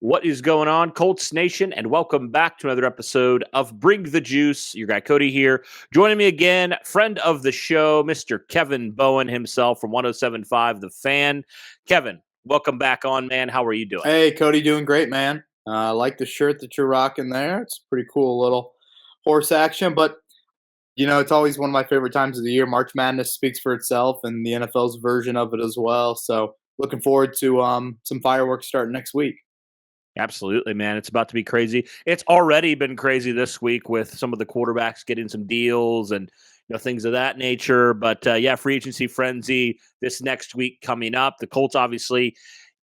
What is going on, Colts Nation? And welcome back to another episode of Bring the Juice. Your guy Cody here. Joining me again, friend of the show, Mr. Kevin Bowen himself from 107.5 The Fan. Kevin, welcome back on, man. How are you doing? Hey, Cody, doing great, man. I like the shirt that you're rocking there. It's pretty cool little horse action, but it's always one of my favorite times of the year. March Madness speaks for itself, and the NFL's version of it as well. So, looking forward to some fireworks starting next week. Absolutely, man. It's about to be crazy. It's already been crazy this week with some of the quarterbacks getting some deals and things of that nature. But yeah, free agency frenzy this next week coming up. The Colts obviously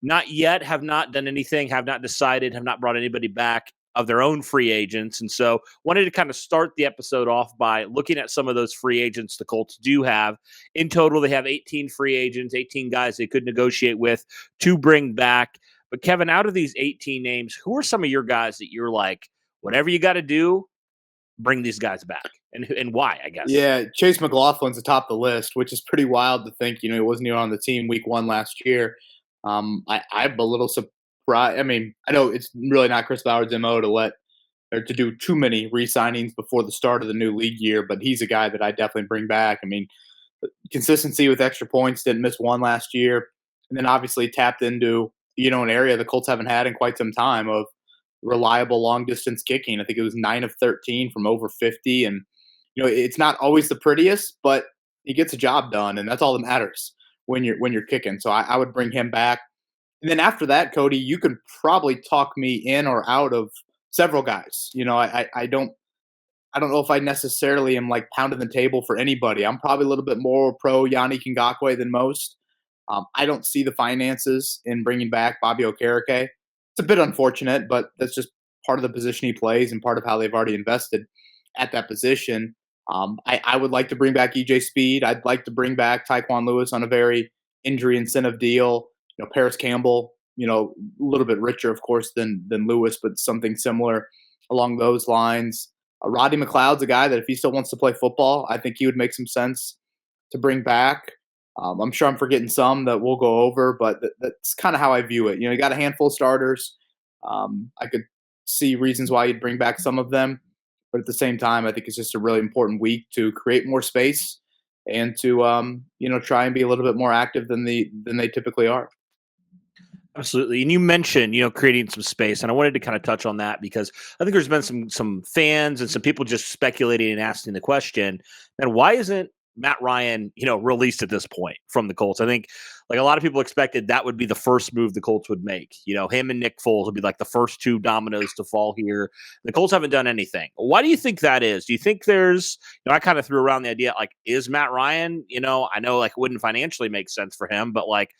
not yet have not done anything, have not decided, have not brought anybody back of their own free agents. And so wanted to kind of start the episode off by looking at some of those free agents the Colts do have. In total, they have 18 free agents, 18 guys they could negotiate with to bring back. But Kevin, out of these 18 names, who are some of your guys that you're like, whatever you got to do, bring these guys back, and why? I guess. Yeah, Chase McLaughlin's atop the list, which is pretty wild to think. He wasn't even on the team week one last year. I'm a little surprised. I mean, I know it's really not Chris Ballard's MO to do too many re-signings before the start of the new league year, but he's a guy that I definitely bring back. I mean, consistency with extra points, didn't miss one last year, and then obviously tapped into an area the Colts haven't had in quite some time of reliable long distance kicking. I think it was 9 of 13 from over 50, and it's not always the prettiest, but he gets a job done, and that's all that matters when you're kicking. So I would bring him back. And then after that, Cody, you could probably talk me in or out of several guys. I don't know if I necessarily am like pounding the table for anybody. I'm probably a little bit more pro Yannick Ngakoue than most. I don't see the finances in bringing back Bobby Okereke. It's a bit unfortunate, but that's just part of the position he plays and part of how they've already invested at that position. I would like to bring back EJ Speed. I'd like to bring back Tyquan Lewis on a very injury incentive deal. Paris Campbell, a little bit richer, of course, than Lewis, but something similar along those lines. Roddy McLeod's a guy that if he still wants to play football, I think he would make some sense to bring back. I'm sure I'm forgetting some that we'll go over, but that's kind of how I view it. You got a handful of starters. I could see reasons why you'd bring back some of them, but at the same time, I think it's just a really important week to create more space and to try and be a little bit more active than they typically are. Absolutely. And you mentioned, creating some space. And I wanted to kind of touch on that because I think there's been some fans and some people just speculating and asking the question, man, why isn't Matt Ryan, released at this point from the Colts? I think like a lot of people expected that would be the first move the Colts would make. Him and Nick Foles would be like the first two dominoes to fall here. The Colts haven't done anything. Why do you think that is? Do you think there's, I kind of threw around the idea, like, is Matt Ryan, I know like it wouldn't financially make sense for him, but like,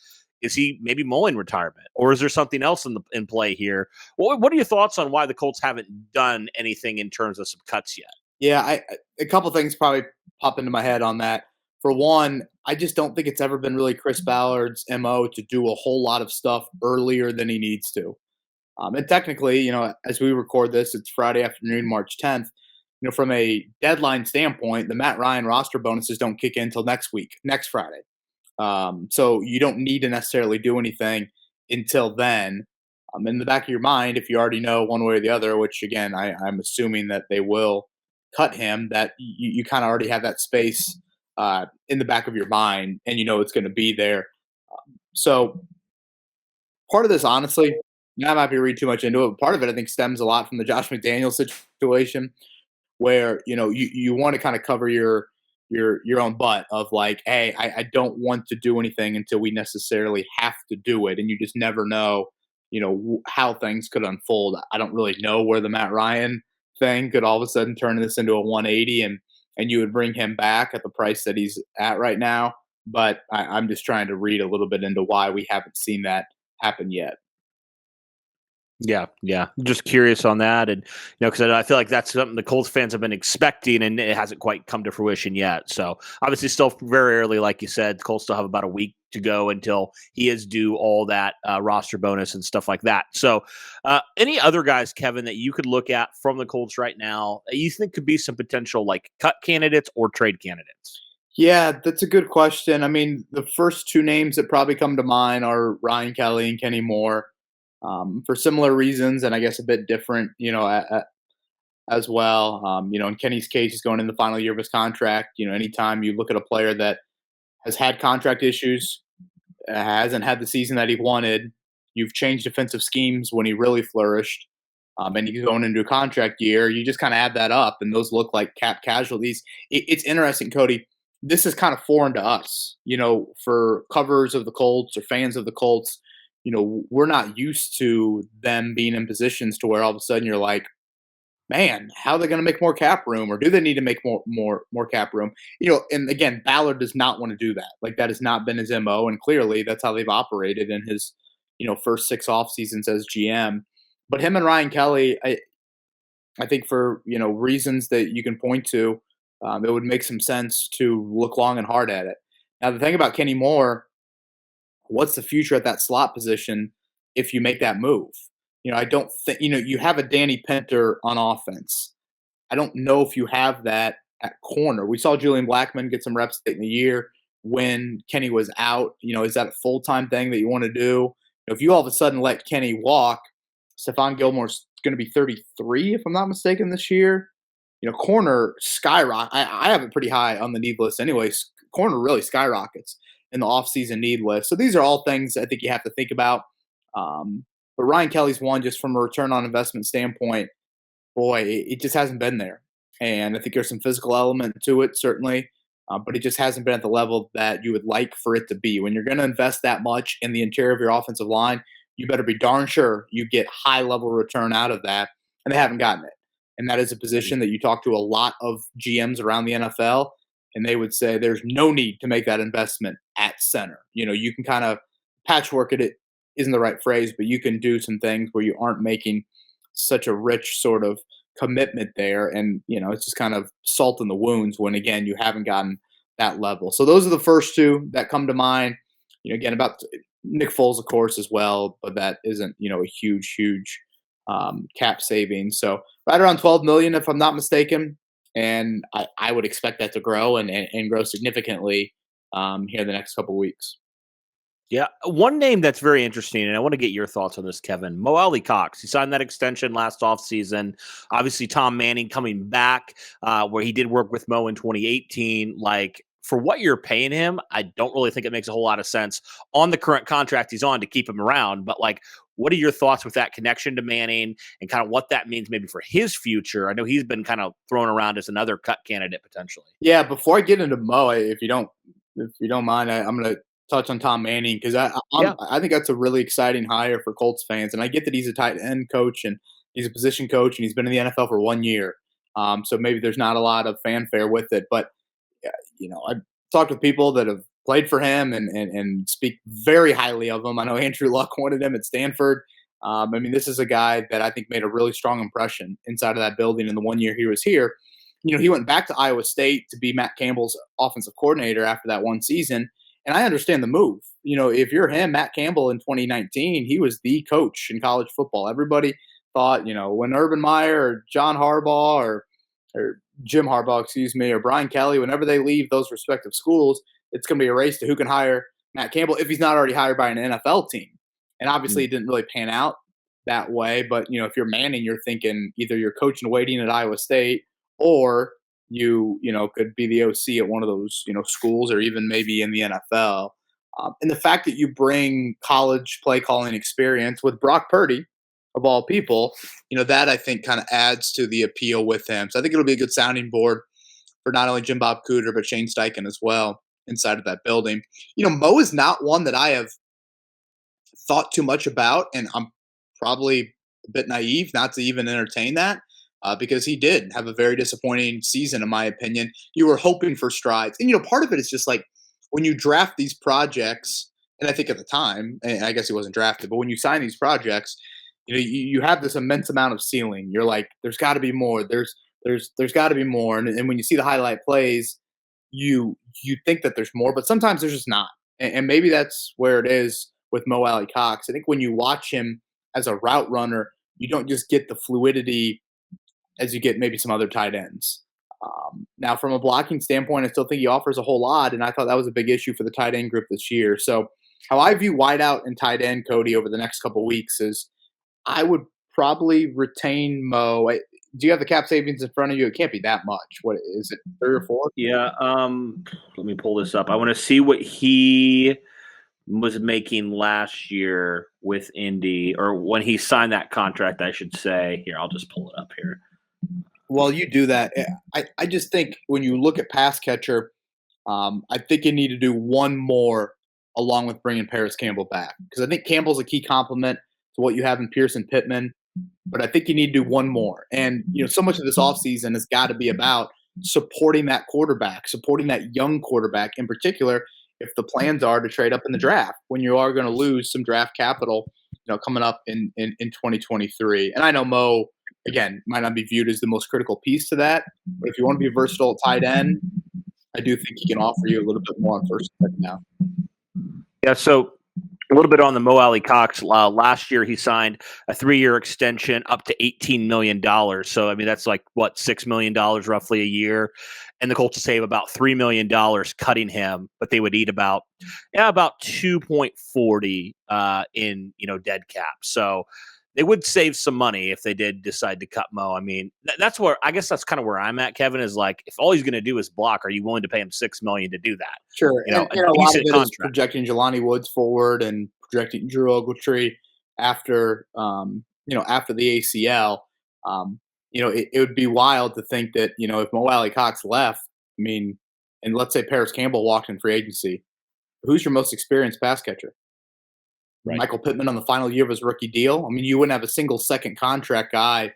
is he maybe mulling retirement, or is there something else in play here? What are your thoughts on why the Colts haven't done anything in terms of some cuts yet? Yeah, a couple things probably pop into my head on that. For one, I just don't think it's ever been really Chris Ballard's MO to do a whole lot of stuff earlier than he needs to. And technically, as we record this, it's Friday afternoon, March 10th. From a deadline standpoint, the Matt Ryan roster bonuses don't kick in until next week, next Friday. So you don't need to necessarily do anything until then. In the back of your mind, if you already know one way or the other, which again, I'm assuming that they will cut him, that you kind of already have that space in the back of your mind and it's going to be there. So part of this, honestly, I might be reading too much into it, but part of it I think stems a lot from the Josh McDaniels situation where, you want to kind of cover your own butt of like, hey, I don't want to do anything until we necessarily have to do it. And you just never know, how things could unfold. I don't really know where the Matt Ryan thing could all of a sudden turn this into a 180 and you would bring him back at the price that he's at right now. But I'm just trying to read a little bit into why we haven't seen that happen yet. Yeah. Just curious on that. And, because I feel like that's something the Colts fans have been expecting and it hasn't quite come to fruition yet. So obviously still very early, like you said, the Colts still have about a week to go until he is due all that roster bonus and stuff like that. So any other guys, Kevin, that you could look at from the Colts right now that you think could be some potential like cut candidates or trade candidates? Yeah, that's a good question. I mean, the first two names that probably come to mind are Ryan Kelly and Kenny Moore. for similar reasons, and I guess a bit different, as well. In Kenny's case, he's going in the final year of his contract. Anytime you look at a player that has had contract issues, hasn't had the season that he wanted, you've changed defensive schemes when he really flourished, and he's going into a contract year, you just kind of add that up, and those look like cap casualties. It's interesting, Cody. This is kind of foreign to us, for covers of the Colts or fans of the Colts. We're not used to them being in positions to where all of a sudden you're like, man, how are they going to make more cap room, or do they need to make more cap room? And again, Ballard does not want to do that. Like, that has not been his MO, and clearly that's how they've operated in his first 6 off seasons as GM. But him and Ryan Kelly, I think for reasons that you can point to, it would make some sense to look long and hard at it. Now, the thing about Kenny Moore, what's the future at that slot position if you make that move? I don't think, you have a Danny Pinter on offense. I don't know if you have that at corner. We saw Julian Blackmon get some reps late in the year when Kenny was out. Is that a full-time thing that you want to do? If you all of a sudden let Kenny walk, Stephon Gilmore's going to be 33, if I'm not mistaken, this year. Corner skyrocket. I have it pretty high on the need list anyways. Corner really skyrockets in the offseason need list. So these are all things I think you have to think about. But Ryan Kelly's one, just from a return on investment standpoint, boy, it just hasn't been there. And I think there's some physical element to it, certainly, but it just hasn't been at the level that you would like for it to be. When you're going to invest that much in the interior of your offensive line, you better be darn sure you get high-level return out of that, and they haven't gotten it. And that is a position that you talk to a lot of GMs around the NFL, and they would say there's no need to make that investment at center. You can kind of patchwork it isn't the right phrase, but you can do some things where you aren't making such a rich sort of commitment there. And, it's just kind of salt in the wounds when, again, you haven't gotten that level. So those are the first two that come to mind. Again, about Nick Foles, of course, as well, but that isn't, a huge cap savings. So right around 12 million, if I'm not mistaken. And I would expect that to grow and grow significantly here in the next couple of weeks. Yeah, one name that's very interesting, and I want to get your thoughts on this, Kevin. Mo Alley-Cox. He signed that extension last offseason. Obviously, Tom Manning coming back, where he did work with Mo in 2018. Like, for what you're paying him, I don't really think it makes a whole lot of sense on the current contract he's on to keep him around. But, like, what are your thoughts with that connection to Manning and kind of what that means maybe for his future? I know he's been kind of thrown around as another cut candidate potentially. Yeah, before I get into Mo, if you don't mind, I'm going to touch on Tom Manning because I think that's a really exciting hire for Colts fans, and I get that he's a tight end coach and he's a position coach and he's been in the NFL for 1 year, so maybe there's not a lot of fanfare with it. But I've talked with people that have played for him and speak very highly of him. I know Andrew Luck wanted him at Stanford. This is a guy that I think made a really strong impression inside of that building in the 1 year he was here. He went back to Iowa State to be Matt Campbell's offensive coordinator after that one season. And I understand the move. If you're him, Matt Campbell in 2019, he was the coach in college football. Everybody thought, when Urban Meyer or John Harbaugh or Jim Harbaugh, or Brian Kelly, whenever they leave those respective schools, it's going to be a race to who can hire Matt Campbell if he's not already hired by an NFL team. And obviously it didn't really pan out that way. But, if you're Manning, you're thinking either you're coaching waiting at Iowa State or you could be the OC at one of those, schools or even maybe in the NFL. And the fact that you bring college play calling experience with Brock Purdy, of all people, that I think kind of adds to the appeal with him. So I think it'll be a good sounding board for not only Jim Bob Cooter, but Shane Steichen as well inside of that building. Mo is not one that I have thought too much about, and I'm probably a bit naive not to even entertain that. Because he did have a very disappointing season, in my opinion. You were hoping for strides. And, part of it is just like when you draft these projects, and I think at the time, and I guess he wasn't drafted, but when you sign these projects, you have this immense amount of ceiling. You're like, there's got to be more. There's got to be more. And when you see the highlight plays, you think that there's more, but sometimes there's just not. And maybe that's where it is with Mo Alley-Cox. I think when you watch him as a route runner, you don't just get the fluidity as you get maybe some other tight ends. Now, from a blocking standpoint, I still think he offers a whole lot, and I thought that was a big issue for the tight end group this year. So how I view wideout and tight end, Cody, over the next couple of weeks is I would probably retain Mo. Do you have the cap savings in front of you? It can't be that much. What is it, 3 or 4? Yeah. Let me pull this up. I want to see what he was making last year with Indy, or when he signed that contract, I should say. Here, I'll just pull it up here. Well, you do that. I just think when you look at pass catcher, I think you need to do one more along with bringing Paris Campbell back, because I think Campbell's a key complement to what you have in Pearson Pittman. But I think you need to do one more. And so much of this offseason has got to be about supporting that quarterback, supporting that young quarterback in particular. If the plans are to trade up in the draft, when you are going to lose some draft capital, coming up in 2023. And I know Mo, again, might not be viewed as the most critical piece to that, but if you want to be a versatile tight end, I do think he can offer you a little bit more on first and second now. Yeah, so a little bit on the Mo Alley Cox. Last year, he signed a 3-year extension up to $18 million. So, I mean, that's like, what, $6 million roughly a year. And the Colts will save about $3 million cutting him, but they would eat about 2.40 in, dead cap. So they would save some money if they did decide to cut Mo. I mean, that's where, I guess that's kind of where I'm at, Kevin, is like, if all he's going to do is block, are you willing to pay him $6 million to do that? Sure. A A lot of it contract. is projecting Jelani Woods forward and projecting Drew Ogletree after, after the ACL. It would be wild to think that, if Mo Alley Cox left, I mean, and let's say Paris Campbell walked in free agency, who's your most experienced pass catcher? Right. Michael Pittman on the final year of his rookie deal. I mean, you wouldn't have a single second contract guy,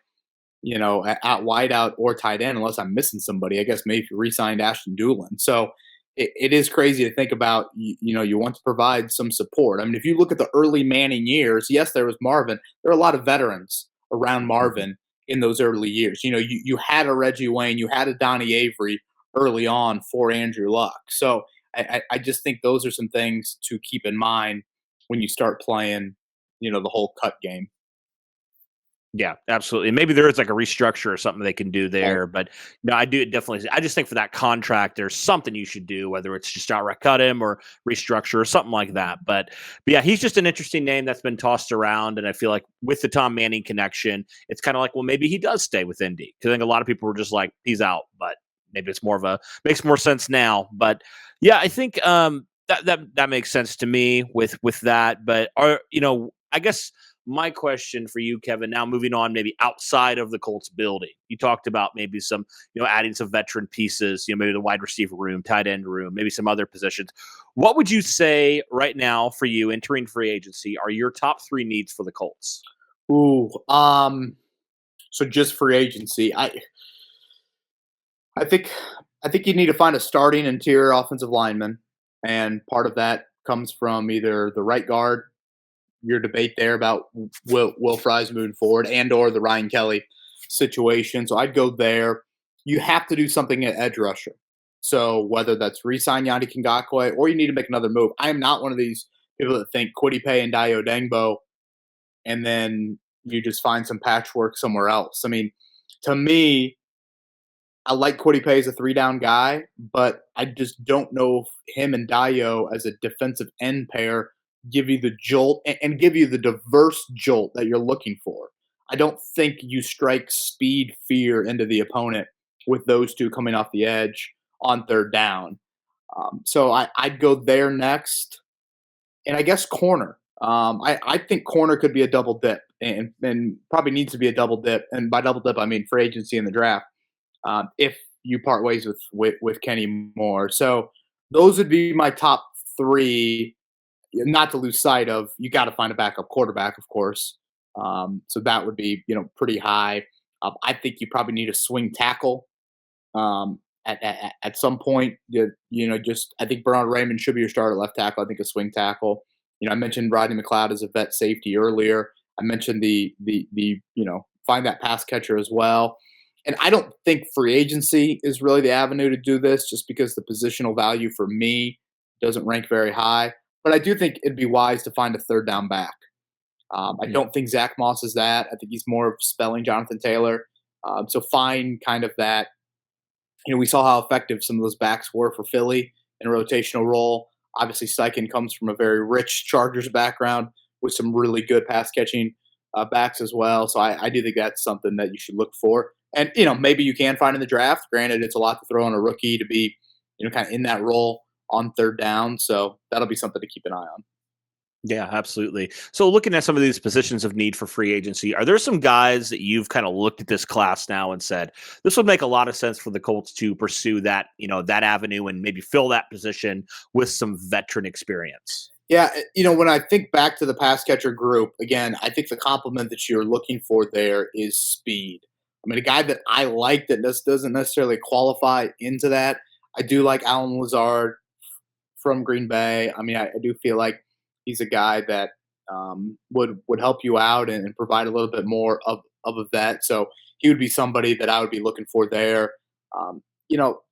at wideout or tight end, unless I'm missing somebody. I guess maybe if you re-signed Ashton Doolin. So it is crazy to think about. You want to provide some support. I mean, if you look at the early Manning years, yes, there was Marvin. There are a lot of veterans around Marvin in those early years. You had a Reggie Wayne, you had a Donnie Avery early on for Andrew Luck. So I just think those are some things to keep in mind when you start playing, the whole cut game. Yeah, absolutely. Maybe there is like a restructure or something they can do there, but no, I do definitely. I just think for that contract, there's something you should do, whether it's just outright cut him or restructure or something like that. But yeah, he's just an interesting name that's been tossed around, and I feel like with the Tom Manning connection, it's kind of like, well, maybe he does stay with Indy, because I think a lot of people were just like, he's out, but maybe it's makes more sense now. But yeah, I think that makes sense to me with that. But I guess my question for you, Kevin, now moving on, maybe outside of the Colts building, you talked about maybe some, adding some veteran pieces, maybe the wide receiver room, tight end room, maybe some other positions. What would you say right now for you entering free agency are your top 3 needs for the Colts? Ooh, so just free agency, I think you need to find a starting interior offensive lineman, and part of that comes from either the right guard, your debate there about Will Fries moving forward, and or the Ryan Kelly situation. So I'd go there. You have to do something at edge rusher. So whether that's re-sign Yannick Ngakoue or you need to make another move. I am not one of these people that think Kwity Paye and Dio Dengbo and then you just find some patchwork somewhere else. I mean, to me, I like Kwity Paye as a 3-down guy, but I just don't know if him and Dio as a defensive end pair give you the jolt and give you the diverse jolt that you're looking for. I don't think you strike speed fear into the opponent with those two coming off the edge on 3rd down. So I'd go there next. And I guess corner. I think corner could be a double dip and probably needs to be a double dip. And by double dip, I mean free agency in the draft. If you part ways with Kenny Moore. So those would be my top 3. Not to lose sight of, you got to find a backup quarterback, of course. So that would be, pretty high. I think you probably need a swing tackle at some point. Just I think Bernard Raymond should be your starter left tackle. I think a swing tackle. I mentioned Rodney McLeod as a vet safety earlier. I mentioned the find that pass catcher as well. And I don't think free agency is really the avenue to do this, just because the positional value for me doesn't rank very high. But I do think it'd be wise to find a 3rd down back. I don't think Zach Moss is that. I think he's more of spelling Jonathan Taylor. So find kind of that. We saw how effective some of those backs were for Philly in a rotational role. Obviously, Steichen comes from a very rich Chargers background with some really good pass catching backs as well. So I do think that's something that you should look for. And, maybe you can find in the draft. Granted, it's a lot to throw on a rookie to be, kind of in that role on third down. So that'll be something to keep an eye on. Yeah, absolutely. So looking at some of these positions of need for free agency, are there some guys that you've kind of looked at this class now and said, this would make a lot of sense for the Colts to pursue that, that avenue and maybe fill that position with some veteran experience? Yeah, when I think back to the pass catcher group, again, I think the compliment that you're looking for there is speed. I mean, a guy that I like that doesn't necessarily qualify into that. I do like Alan Lazard from Green Bay. I mean, I do feel like he's a guy that would help you out and provide a little bit more of a vet. So he would be somebody that I would be looking for there.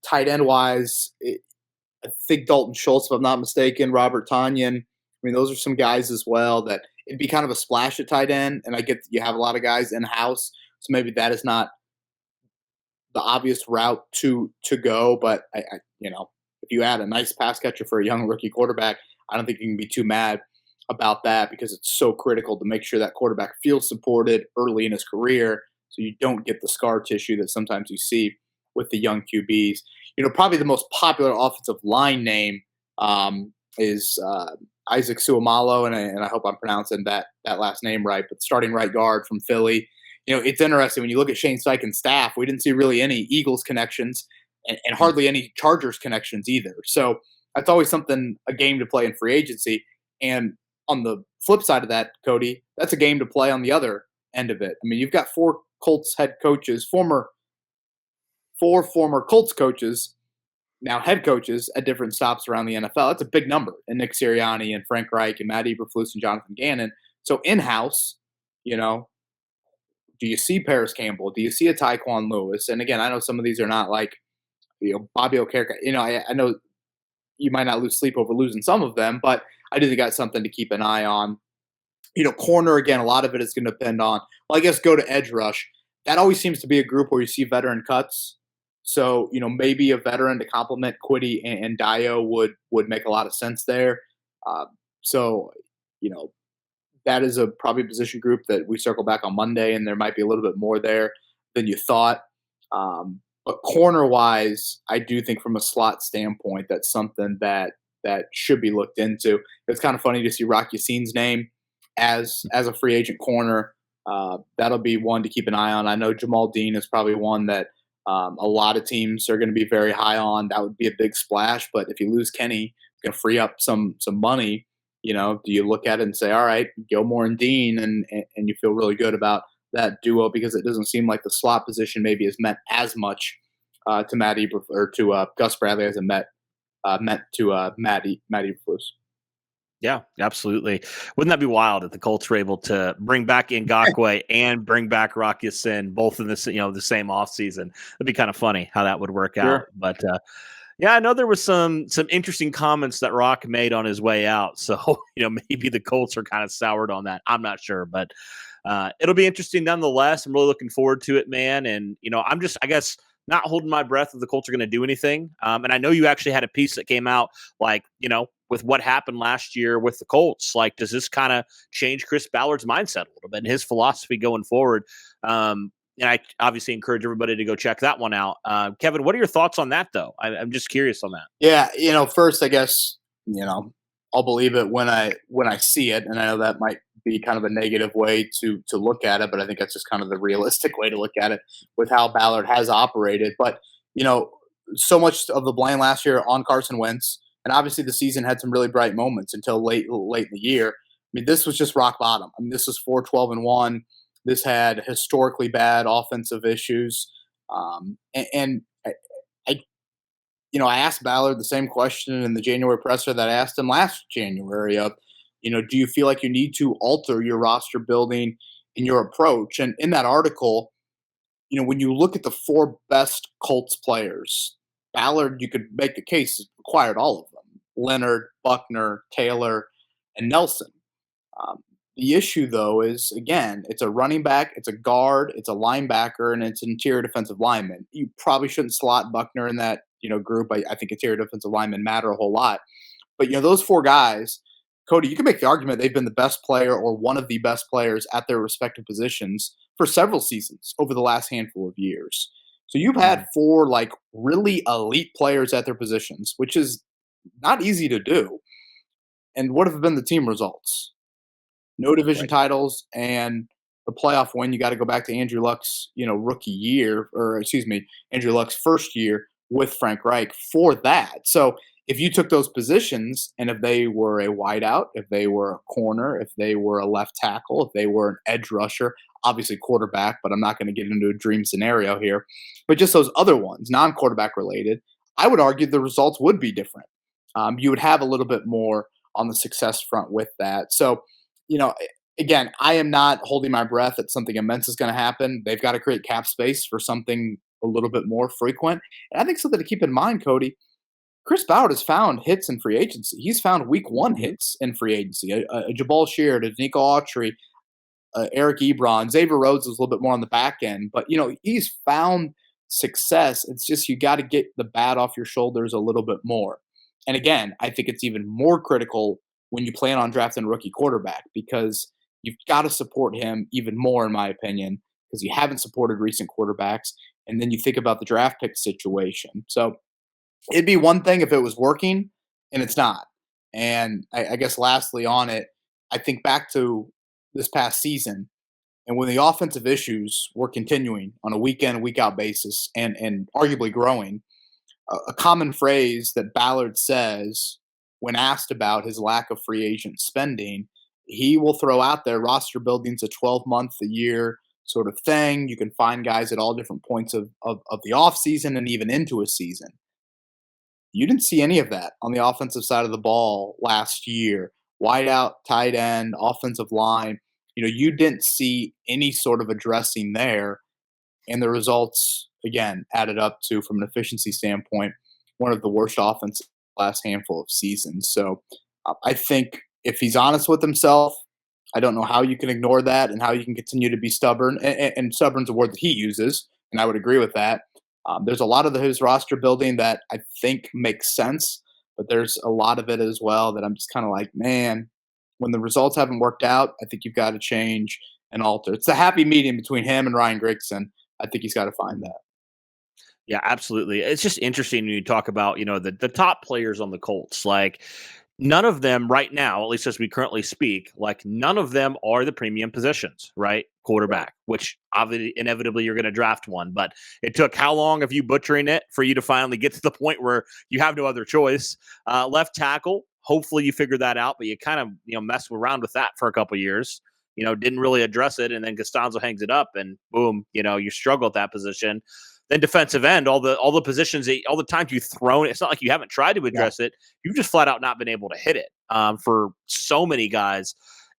Tight end wise, I think Dalton Schultz, if I'm not mistaken, Robert Tanyan. I mean, those are some guys as well that it'd be kind of a splash at tight end. And I get that you have a lot of guys in house, so maybe that is not the obvious route to go. But if you add a nice pass catcher for a young rookie quarterback, I don't think you can be too mad about that because it's so critical to make sure that quarterback feels supported early in his career, so you don't get the scar tissue that sometimes you see with the young QBs. Probably the most popular offensive line name is Isaac Suomalo, and I hope I'm pronouncing that last name right. But starting right guard from Philly, it's interesting when you look at Shane Steichen's staff. We didn't see really any Eagles connections and hardly any Chargers connections either. So that's always a game to play in free agency. And on the flip side of that, Cody, that's a game to play on the other end of it. I mean, you've got four Colts head coaches, four former Colts coaches, now head coaches at different stops around the NFL. That's a big number. And Nick Sirianni and Frank Reich and Matt Eberflus and Jonathan Gannon. So in-house, do you see Paris Campbell? Do you see a Tyquan Lewis? And again, I know some of these are not like, Bobby Okereke. I know you might not lose sleep over losing some of them, but I do think that's something to keep an eye on. Corner, again, a lot of it is going to depend on, well, I guess go to edge rush. That always seems to be a group where you see veteran cuts. So, maybe a veteran to complement Quiddy and Dio would make a lot of sense there. So, that is probably a position group that we circle back on Monday, and there might be a little bit more there than you thought. But corner-wise, I do think from a slot standpoint, that's something that should be looked into. It's kind of funny to see Rock Yassine's name as a free agent corner. That'll be one to keep an eye on. I know Jamal Dean is probably one that a lot of teams are going to be very high on. That would be a big splash. But if you lose Kenny, it's going to free up some money. Do you look at it and say, all right, Gilmore and Dean, and you feel really good about that duo because it doesn't seem like the slot position maybe is meant as much to Matt Eberflus or to Gus Bradley as it meant to Matt Eberflus. Yeah, absolutely. Wouldn't that be wild if the Colts were able to bring back Ngakoue and bring back Rock Ya-Sin both in the same offseason? It'd be kind of funny how that would work out. But yeah, I know there was some interesting comments that Rock made on his way out. So, maybe the Colts are kind of soured on that. I'm not sure, but it'll be interesting nonetheless. I'm really looking forward to it, man. And, I'm just, I guess, not holding my breath if the Colts are going to do anything. And I know you actually had a piece that came out with what happened last year with the Colts. Like, does this kind of change Chris Ballard's mindset a little bit and his philosophy going forward? And I obviously encourage everybody to go check that one out. Kevin, what are your thoughts on that, though? I'm just curious on that. Yeah, first, I guess, I'll believe it when I see it. And I know that might be kind of a negative way to look at it, but I think that's just kind of the realistic way to look at it with how Ballard has operated. But, so much of the blame last year on Carson Wentz. And obviously the season had some really bright moments until late in the year. I mean, this was just rock bottom. I mean, this was 4-12-1. This had historically bad offensive issues. And I asked Ballard the same question in the January presser that I asked him last January of, do you feel like you need to alter your roster building in your approach? And in that article, when you look at the four best Colts players, Ballard, you could make the case, acquired all of them. Leonard, Buckner, Taylor, and Nelson. The issue, though, is, again, it's a running back, it's a guard, it's a linebacker, and it's an interior defensive lineman. You probably shouldn't slot Buckner in that group. I think interior defensive linemen matter a whole lot. But, those four guys, Cody, you can make the argument they've been the best player or one of the best players at their respective positions for several seasons over the last handful of years. So you've had Mhm. four like really elite players at their positions, which is not easy to do. And what have been the team results? No division Right. titles and the playoff win. You got to go back to Andrew Luck's, rookie year, or excuse me, Andrew Luck's first year with Frank Reich for that. So if you took those positions and if they were a wideout, if they were a corner, if they were a left tackle, if they were an edge rusher, obviously quarterback, but I'm not going to get into a dream scenario here, but just those other ones, non-quarterback related, I would argue the results would be different. You would have a little bit more on the success front with that. So, you know, again, I am not holding my breath that something immense is going to happen. They've got to create cap space for something a little bit more frequent. And I think something to keep in mind, Cody, Chris Ballard has found hits in free agency. He's found week one Mhm. hits in free agency. A Jabal Sheard, a Nico Autry, Eric Ebron, Xavier Rhodes is a little bit more on the back end, but he's found success. It's just you got to get the bat off your shoulders a little bit more. And again, I think it's even more critical when you plan on drafting a rookie quarterback because you've got to support him even more, in my opinion, because you haven't supported recent quarterbacks. And then you think about the draft pick situation. So it'd be one thing if it was working, and it's not. And I guess lastly on it, I think back to this past season and when the offensive issues were continuing on a week in, week out basis and arguably growing, a common phrase that Ballard says when asked about his lack of free agent spending, he will throw out there roster building's a 12-month a year sort of thing. You can find guys at all different points of the offseason and even into a season. You didn't see any of that on the offensive side of the ball last year. Wide out, tight end, offensive line. You didn't see any sort of addressing there. And the results, again, added up to, from an efficiency standpoint, one of the worst offenses last handful of seasons. So I think if he's honest with himself, I don't know how you can ignore that and how you can continue to be stubborn. And stubborn's a word that he uses, and I would agree with that. There's a lot of his roster building that I think makes sense, but there's a lot of it as well that I'm just kind of like, man, when the results haven't worked out, I think you've got to change and alter. It's the happy medium between him and Ryan Grigson. I think he's got to find that. Yeah, absolutely. It's just interesting when you talk about, the top players on the Colts. Like none of them right now, at least as we currently speak, like none of them are the premium positions, right? Right. Quarterback, which obviously inevitably you're going to draft one. But it took how long of you butchering it for you to finally get to the point where you have no other choice? Left tackle, hopefully you figure that out, but you kind of, messed around with that for a couple years. Didn't really address it, and then Costanzo hangs it up, and boom, you struggle at that position. Then defensive end, all the positions, all the times you've thrown, it's not like you haven't tried to Yeah. address it. You've just flat out not been able to hit it for so many guys.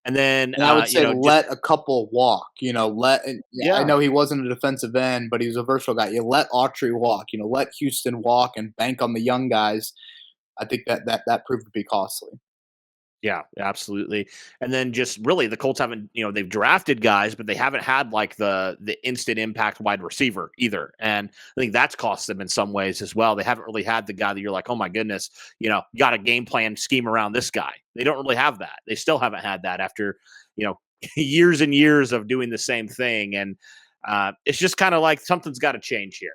And then, And I would say just let a couple walk. Yeah, I yeah, know he wasn't a defensive end, but he was a versatile guy. You let Autry walk. Let Houston walk and bank on the young guys. I think that proved to be costly. yeah, absolutely. And then just really the Colts haven't, they've drafted guys, but they haven't had like the instant impact wide receiver either. And I think that's cost them in some ways as well. They haven't really had the guy that you're like, oh my goodness, you got a game plan scheme around this guy. They don't really have that. They still haven't had that after, years and years of doing the same thing. And it's just kind of like something's got to change here.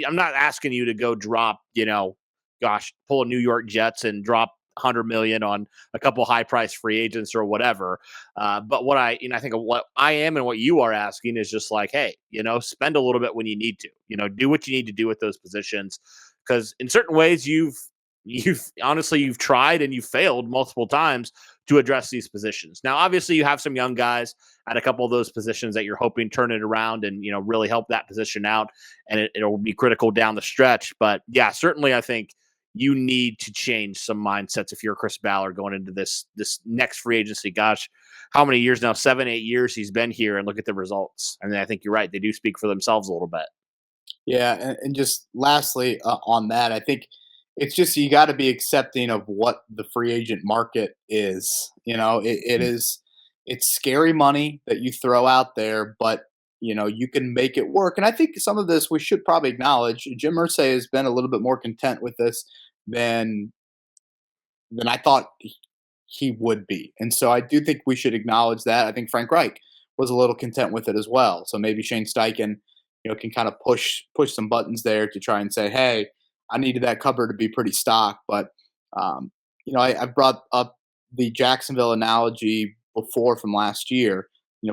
I'm not asking you to go drop, pull a New York Jets and drop 100 million on a couple high price free agents or whatever. But what I think of what I am and what you are asking is just like, hey, spend a little bit when you need to, do what you need to do with those positions. Cause in certain ways you've tried and you've failed multiple times to address these positions. Now, obviously you have some young guys at a couple of those positions that you're hoping turn it around and, really help that position out. And it'll be critical down the stretch. But yeah, certainly I think you need to change some mindsets if you're Chris Ballard going into this next free agency. Gosh, how many years now? 7, 8 years he's been here, and look at the results. I mean, I think you're right. They do speak for themselves a little bit. Yeah, and just lastly on that, I think it's just you got to be accepting of what the free agent market is. It Mm. is it's scary money that you throw out there, but you can make it work. And I think some of this we should probably acknowledge. Jim Irsay has been a little bit more content with this than I thought he would be. And so I do think we should acknowledge that. I think Frank Reich was a little content with it as well. So maybe Shane Steichen, can kind of push some buttons there to try and say, hey, I needed that cover to be pretty stocked. But I brought up the Jacksonville analogy before from last year.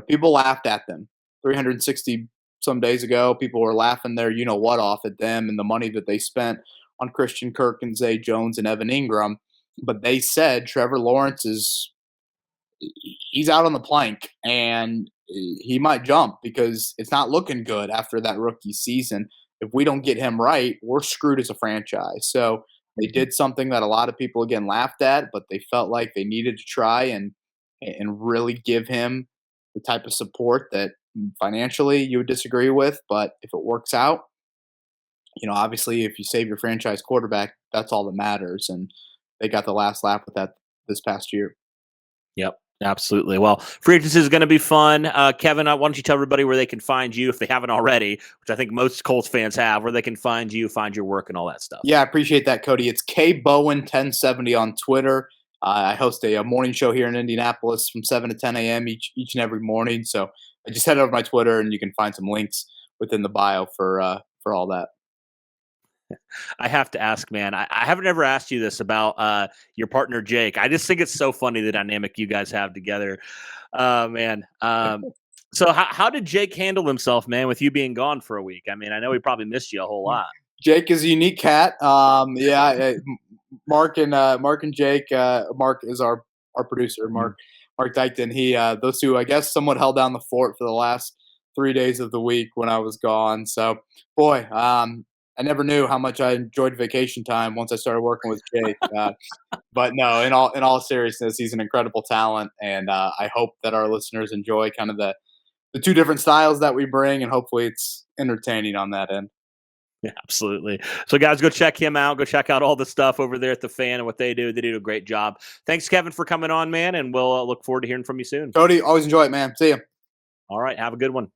People laughed at them 360 some days ago. People were laughing their what off at them and the money that they spent on Christian Kirk and Zay Jones and Evan Ingram. But they said Trevor Lawrence he's out on the plank and he might jump because it's not looking good after that rookie season. If we don't get him right, we're screwed as a franchise. So they did something that a lot of people again laughed at, but they felt like they needed to try and really give him the type of support that financially you would disagree with. But if it works out, obviously if you save your franchise quarterback, that's all that matters. And they got the last laugh with that this past year. Yep. Absolutely. Well, free agency is going to be fun. Kevin, why don't you tell everybody where they can find you if they haven't already, which I think most Colts fans have, where they can find you, find your work and all that stuff. Yeah, I appreciate that, Cody. It's KBowen1070 on Twitter. I host a morning show here in Indianapolis from 7 to 10 a.m. each and every morning. So I just head over to my Twitter and you can find some links within the bio for all that. I have to ask, man, I haven't ever asked you this about your partner, Jake. I just think it's so funny, the dynamic you guys have together. Man. So how did Jake handle himself, man, with you being gone for a week? I mean, I know he probably missed you a whole lot. Jake is a unique cat. Mark and Jake, Mark is our producer, Mark Dykton. He, those two, I guess, somewhat held down the fort for the last 3 days of the week when I was gone. So, boy, I never knew how much I enjoyed vacation time once I started working with Jake. But no, in all seriousness, he's an incredible talent, and I hope that our listeners enjoy kind of the two different styles that we bring, and hopefully it's entertaining on that end. Yeah, absolutely. So, guys, go check him out. Go check out all the stuff over there at the Fan and what they do. They do a great job. Thanks, Kevin, for coming on, man, and we'll look forward to hearing from you soon. Cody, always enjoy it, man. See you. All right, have a good one.